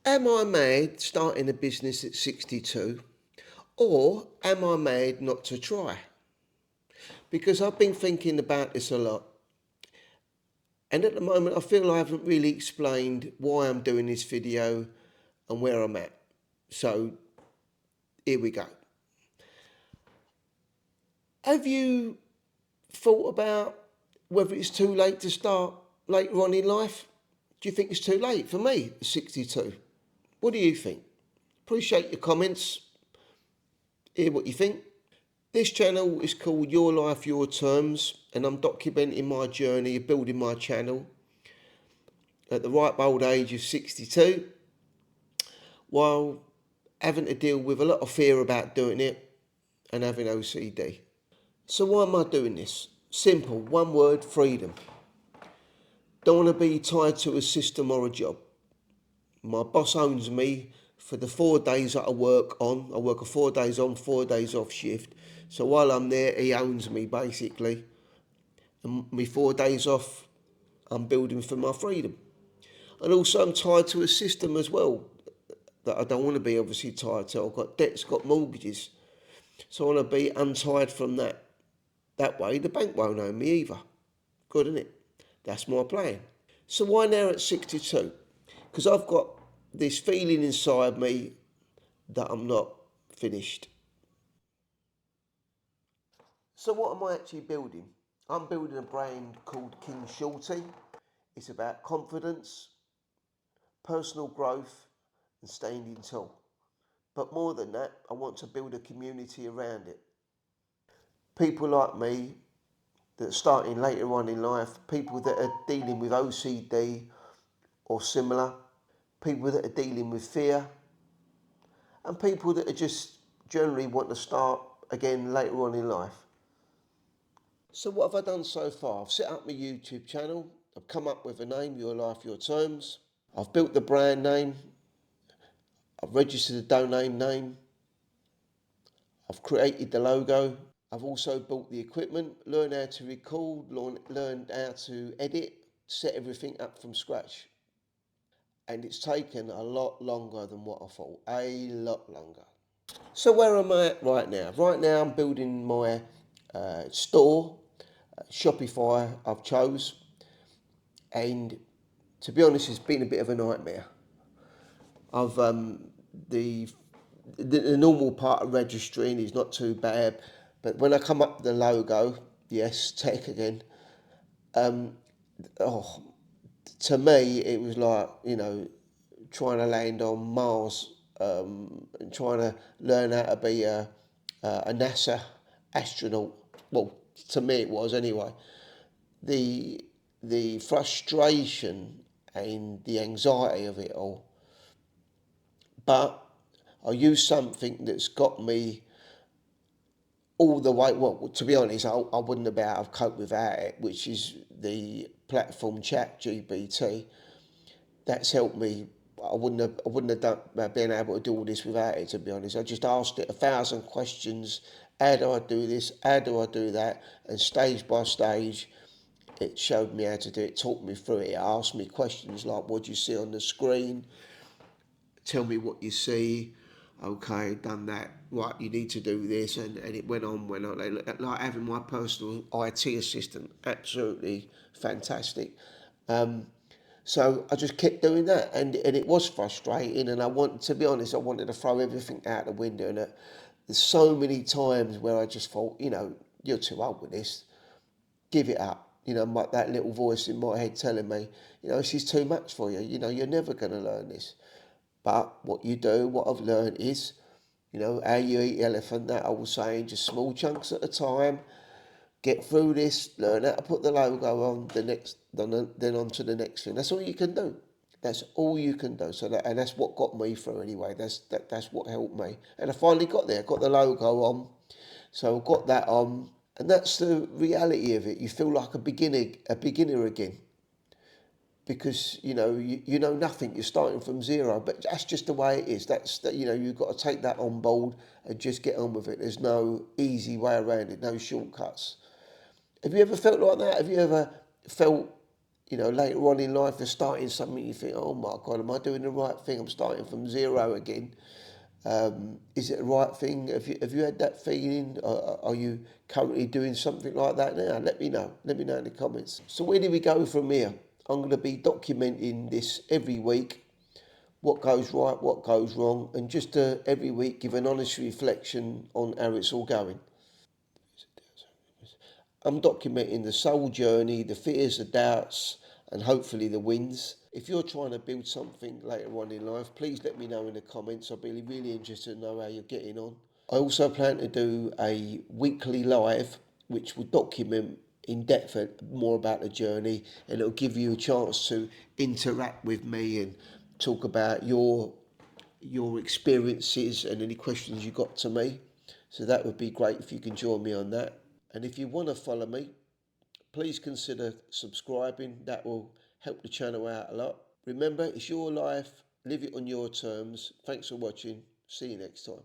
Am I mad starting a business at 62? Or am I mad not to try? Because I've been thinking about this a lot. And at the moment, I feel I haven't really explained why I'm doing this video and where I'm at. So here we go. Have you thought about whether it's too late to start later on in life? Do you think it's too late? For me, 62. What do you think? Appreciate your comments. Hear what you think. This channel is called Your Life, Your Terms, and I'm documenting my journey of building my channel at the ripe old age of 62, while having to deal with a lot of fear about doing it and having OCD. So why am I doing this? Simple, one word, freedom. Don't want to be tied to a system or a job. My boss owns me for the 4 days that I work on. I work a 4 days on, 4 days off shift. So while I'm there, he owns me basically. And my 4 days off, I'm building for my freedom. And also I'm tied to a system as well that I don't want to be obviously tied to. I've got debts, got mortgages. So I want to be untied from that. That way the bank won't own me either. Good, isn't it? That's my plan. So why now at 62? Because I've got this feeling inside me that I'm not finished. So what am I actually building? I'm building a brand called King Shorty. It's about confidence, personal growth and standing tall. But more than that, I want to build a community around it. People like me that are starting later on in life, people that are dealing with OCD or similar, people that are dealing with fear, and people that are just generally want to start again later on in life. So what have I done so far? I've set up my YouTube channel. I've come up with a name, Your Life, Your Terms. I've built the brand name. I've registered a domain name. I've created the logo. I've also bought the equipment, learned how to record, learned how to edit, set everything up from scratch. And it's taken a lot longer than what I thought. A lot longer. So where am I at right now? Right now I'm building my store, Shopify I've chose. And to be honest, it's been a bit of a nightmare. I've the the normal part of registering is not too bad, but when I come up with the logo, yes, tech again. Oh, to me, it was like trying to land on Mars and trying to learn how to be a NASA astronaut. Well, to me it was anyway. The the frustration and the anxiety of it all. But I use something that's got me all the way. Well, to be honest, I wouldn't have been able to cope without it, which is the platform ChatGPT. That's helped me. I wouldn't have been able to do all this without it. To be honest, I just asked it 1,000 questions. How do I do this? How do I do that? And stage by stage, it showed me how to do it. Talked me through it. It asked me questions like, "What do you see on the screen? Tell me what you see." Okay, done that. Right, you need to do this, and it went on, like having my personal IT assistant. Absolutely fantastic. So I just kept doing that, and it was frustrating. And to be honest, I wanted to throw everything out the window. And there's so many times where I just thought, you're too old with this. Give it up. That little voice in my head telling me, this is too much for you. You're never going to learn this. But what you do, what I've learned is, how you eat elephant. That I was saying, just small chunks at a time. Get through this, learn how to put the logo on then on to the next thing. That's all you can do. That's all you can do. And that's what got me through anyway. That's what helped me. And I finally got there. Got the logo on. So I got that on, and that's the reality of it. You feel like a beginner again, because you know nothing. You're starting from zero. But that's just the way it is. That's that. You've got to take that on board and just get on with it. There's no easy way around it. No shortcuts. Have you ever felt like that? Have you ever felt You know, later on in life, you're starting something, you think, oh my God, am I doing the right thing? I'm starting from zero again. Is it the right thing? Have you had that feeling? Are you currently doing something like that now? Let me know. Let me know in the comments. So where do we go from here? I'm going to be documenting this every week. What goes right, what goes wrong, and just every week give an honest reflection on how it's all going. I'm documenting the soul journey, the fears, the doubts, and hopefully the wins. If you're trying to build something later on in life, please let me know in the comments. I'll be really interested to know how you're getting on. I also plan to do a weekly live, which will document in depth more about the journey, and it'll give you a chance to interact with me and talk about your experiences and any questions you got to me. So that would be great if you can join me on that. And if you want to follow me, please consider subscribing. That will help the channel out a lot. Remember, it's your life. Live it on your terms. Thanks for watching. See you next time.